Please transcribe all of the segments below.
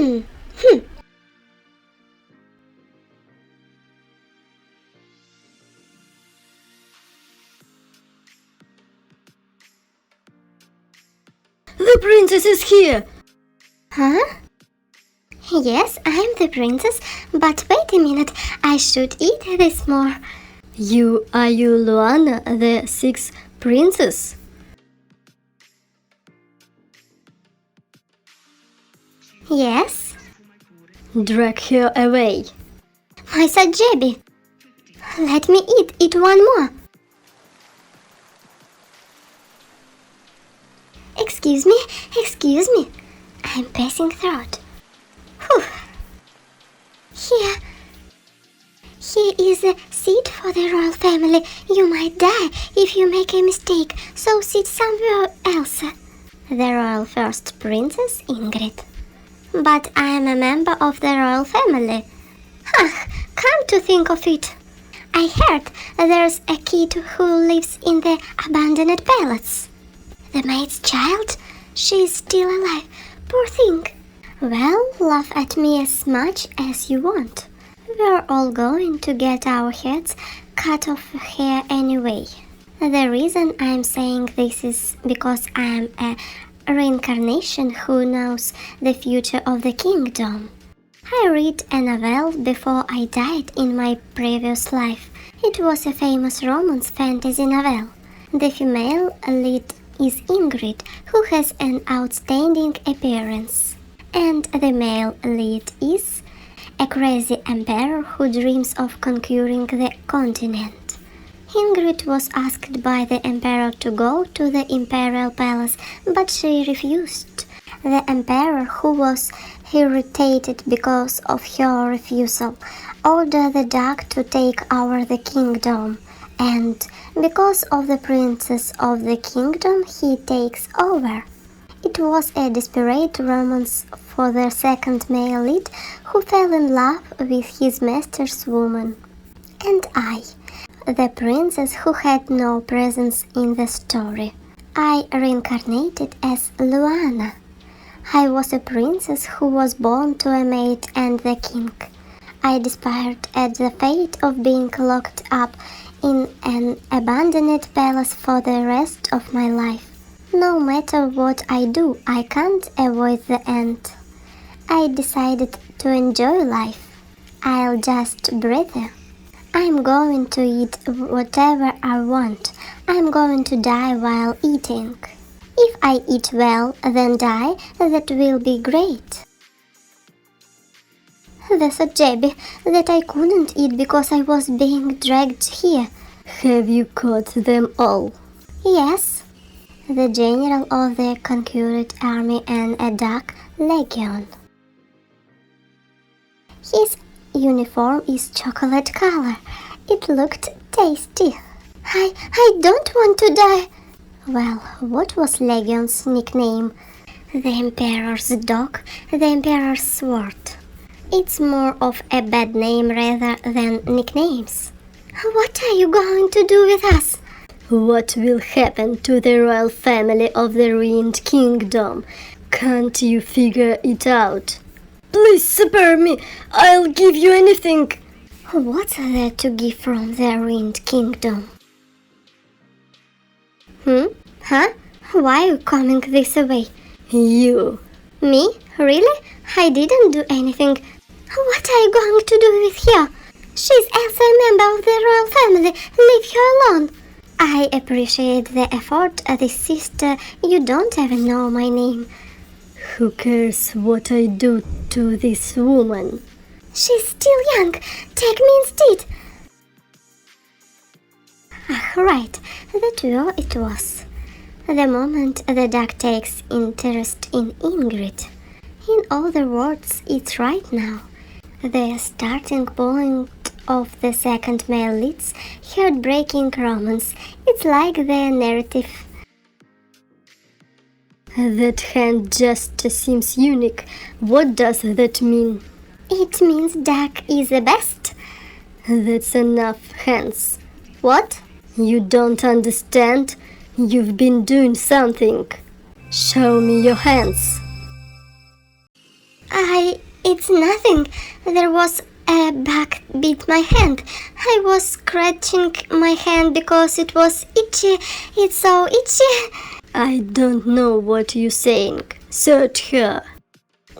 The princess is here! Huh? Yes, I'm the princess, but wait a minute, I should eat this more. Are you Luana, the sixth princess? Yes. Drag her away. My Sajebi, let me eat one more. Excuse me, I'm passing through. Whew. Here is a seat for the royal family. You might die if you make a mistake, so sit somewhere else. The royal first princess, Ingrid. But I am a member of the royal family. Come to think of it, I heard there's a kid who lives in the abandoned palace. The maid's child? She's still alive. Poor thing. Well, laugh at me as much as you want. We're all going to get our heads cut off here anyway. The reason I'm saying this is because I'm a reincarnation who knows the future of the kingdom. I read a novel before I died in my previous life. It was a famous romance fantasy novel. The female lead is Ingrid, who has an outstanding appearance. And the male lead is a crazy emperor who dreams of conquering the continent. Ingrid was asked by the emperor to go to the imperial palace, but she refused. The emperor, who was irritated because of her refusal, ordered the dog to take over the kingdom, and because of the princess of the kingdom, he takes over. It was a desperate romance for the second male lead, who fell in love with his master's woman. And I, the princess who had no presence in the story. I reincarnated as Luana. I was a princess who was born to a maid and the king. I despaired at the fate of being locked up in an abandoned palace for the rest of my life. No matter what I do, I can't avoid the end. I decided to enjoy life. I'll just breathe. I'm going to eat whatever I want. I'm going to die while eating. If I eat well, then die, that will be great. That's a jabby that I couldn't eat because I was being dragged here. Have you caught them all? Yes. The general of the conquered army and a dark legion. His uniform is chocolate color. It looked tasty. I don't want to die. Well, what was Legion's nickname? The Emperor's dog, the Emperor's sword. It's more of a bad name rather than nicknames. What are you going to do with us? What will happen to the royal family of the ruined kingdom? Can't you figure it out? Please spare me! I'll give you anything! What's there to give from the ruined kingdom? Huh? Why are you coming this way? You. Me? Really? I didn't do anything. What are you going to do with her? She's also a member of the royal family. Leave her alone. I appreciate the effort, this sister. You don't even know my name. Who cares what I do to this woman? She's still young. Take me instead. Right, that duo it was. The moment the dog takes interest in Ingrid. In other words, it's right now. The starting point of the second male lead's heartbreaking romance. It's like the narrative. That hand just seems unique. What does that mean? It means Doug is the best. That's enough, hands. What? You don't understand? You've been doing something. Show me your hands. I It's nothing. There was a bug bit my hand. I was scratching my hand because it was itchy. It's so itchy. I don't know what you're saying. Search her.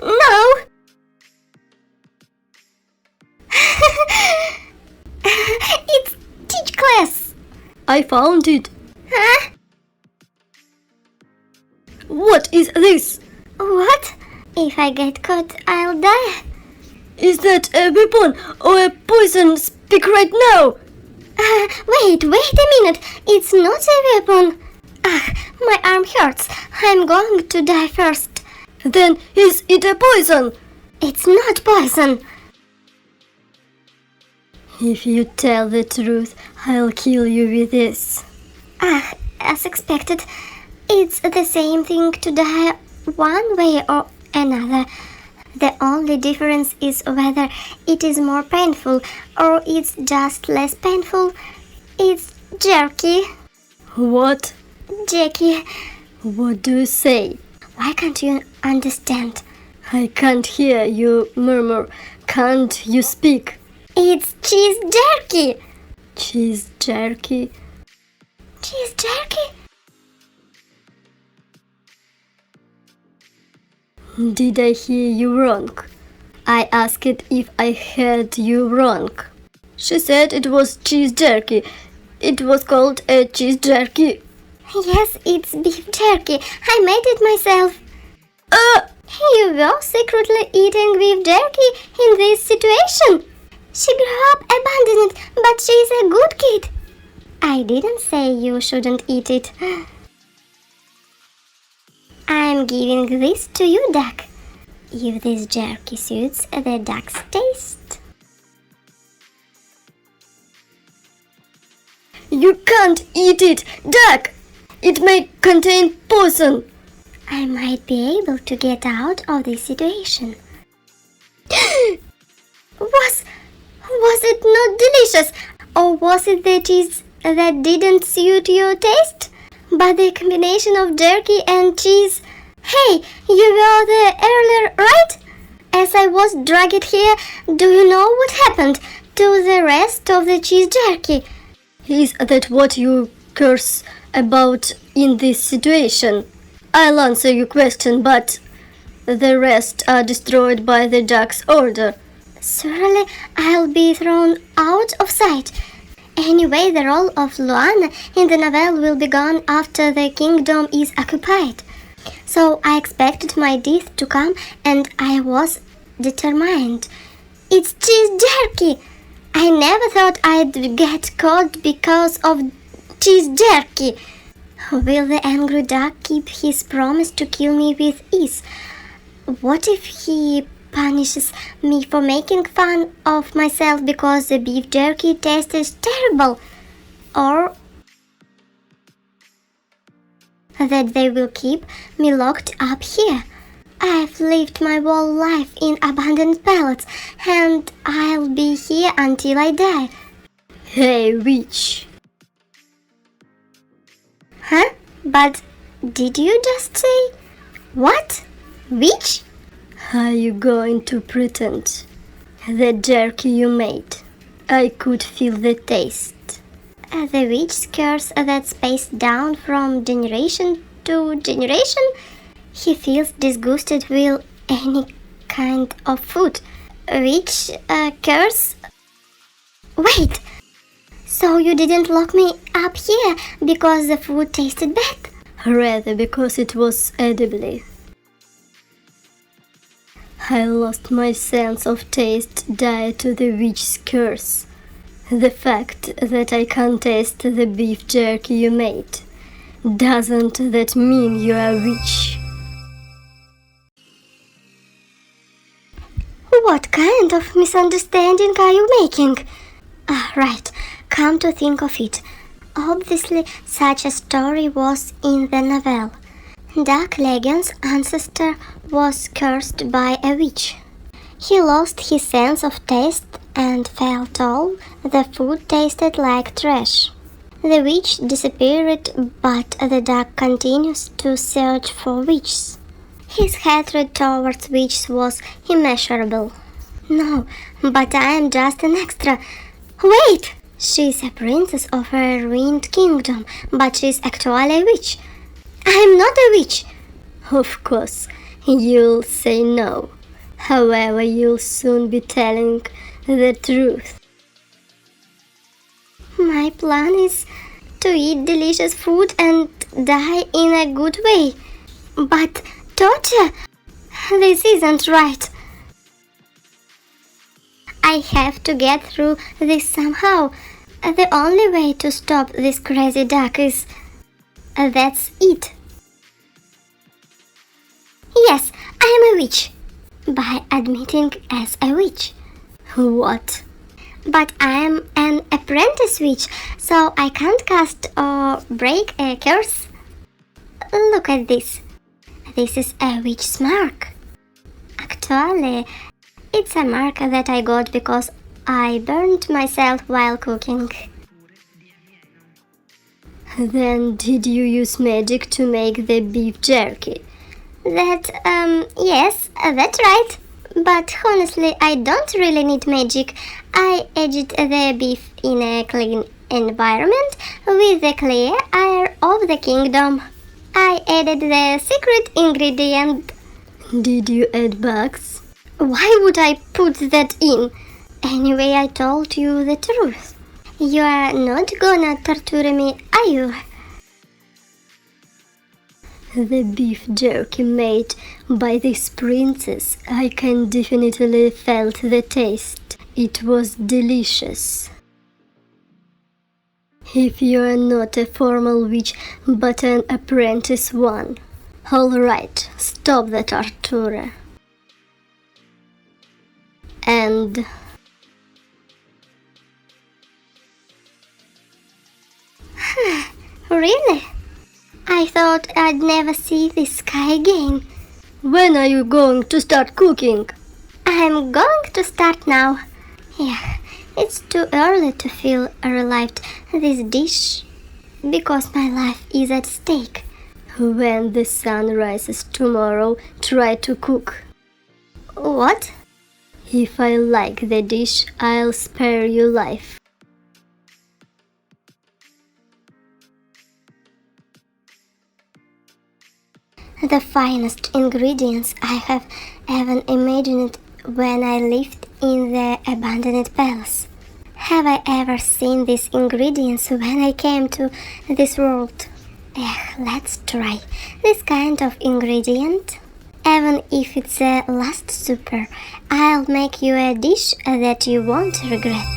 No. It's teach class. I found it. Huh? What is this? What? If I get caught, I'll die. Is that a weapon or a poison? Speak right now. Wait a minute. It's not a weapon. Ah, my arm hurts. I'm going to die first. Then is it a poison? It's not poison. If you tell the truth, I'll kill you with this. Ah, as expected. It's the same thing to die one way or another. The only difference is whether it is more painful or it's just less painful. It's jerky. What? Jackie, What do you say? why can't you understand? I can't hear you murmur. Can't you speak? It's cheese jerky. Cheese jerky? Cheese jerky? Did I hear you wrong? I asked if I heard you wrong. She said it was cheese jerky. It was called a cheese jerky. Yes, it's beef jerky. I made it myself. You were secretly eating beef jerky in this situation. She grew up abandoned it, but she's a good kid. I didn't say you shouldn't eat it. I'm giving this to you, duck. If this jerky suits the duck's taste. You can't eat it, duck! It may contain poison. I might be able to get out of this situation. Was it not delicious? Or was it the cheese that didn't suit your taste? But the combination of jerky and cheese... Hey, you were there earlier, right? As I was dragged here, do you know what happened to the rest of the cheese jerky? Is that what you curse about in this situation? I'll answer your question, but the rest are destroyed by the duck's order. Surely I'll be thrown out of sight. Anyway, the role of Luana in the novel will be gone after the kingdom is occupied. So I expected my death to come and I was determined. It's cheese jerky! I never thought I'd get caught because of cheese jerky. Will the angry duck keep his promise to kill me with ease? What if he punishes me for making fun of myself because the beef jerky tastes terrible? Or that they will keep me locked up here? I've lived my whole life in abandoned palaces, and I'll be here until I die. Hey, witch! Huh? But did you just say... What? Witch? Are you going to pretend? The jerky you made, I could feel the taste. The witch curse that's passed down from generation to generation? He feels disgusted with any kind of food. Witch curse? Wait! So you didn't lock me up here because the food tasted bad? Rather because it was edible. I lost my sense of taste due to the witch's curse. The fact that I can't taste the beef jerky you made, doesn't that mean you are a witch? What kind of misunderstanding are you making? Right, come to think of it. Obviously, such a story was in the novel. Duck Legion's ancestor was cursed by a witch. He lost his sense of taste and felt all the food tasted like trash. The witch disappeared, but the duck continues to search for witches. His hatred towards witches was immeasurable. No, but I am just an extra. Wait! She's a princess of a ruined kingdom, but she's actually a witch. I'm not a witch. Of course, you'll say no. However, you'll soon be telling the truth. My plan is to eat delicious food and die in a good way. But torture? This isn't right. I have to get through this somehow. The only way to stop this crazy duck is... that's it. Yes, I am a witch. By admitting as a witch. What? But I am an apprentice witch, so I can't cast or break a curse. Look at this. This is a witch's mark. Actually, it's a mark that I got because I burned myself while cooking. Then did you use magic to make the beef jerky? Yes, that's right. But honestly, I don't really need magic. I aged the beef in a clean environment with the clear air of the kingdom. I added the secret ingredient. Did you add bugs? Why would I put that in? Anyway, I told you the truth. You are not gonna torture me, are you? The beef jerky made by this princess, I can definitely felt the taste. It was delicious. If you are not a formal witch but an apprentice one. Alright, stop the torture. And... Really? I thought I'd never see this sky again. When are you going to start cooking? I'm going to start now. Yeah, it's too early to feel relieved this dish because my life is at stake. When the sun rises tomorrow, try to cook. What? If I like the dish, I'll spare you life. The finest ingredients I have ever imagined when I lived in the abandoned palace. Have I ever seen these ingredients when I came to this world? Let's try this kind of ingredient. Even if it's a last supper, I'll make you a dish that you won't regret.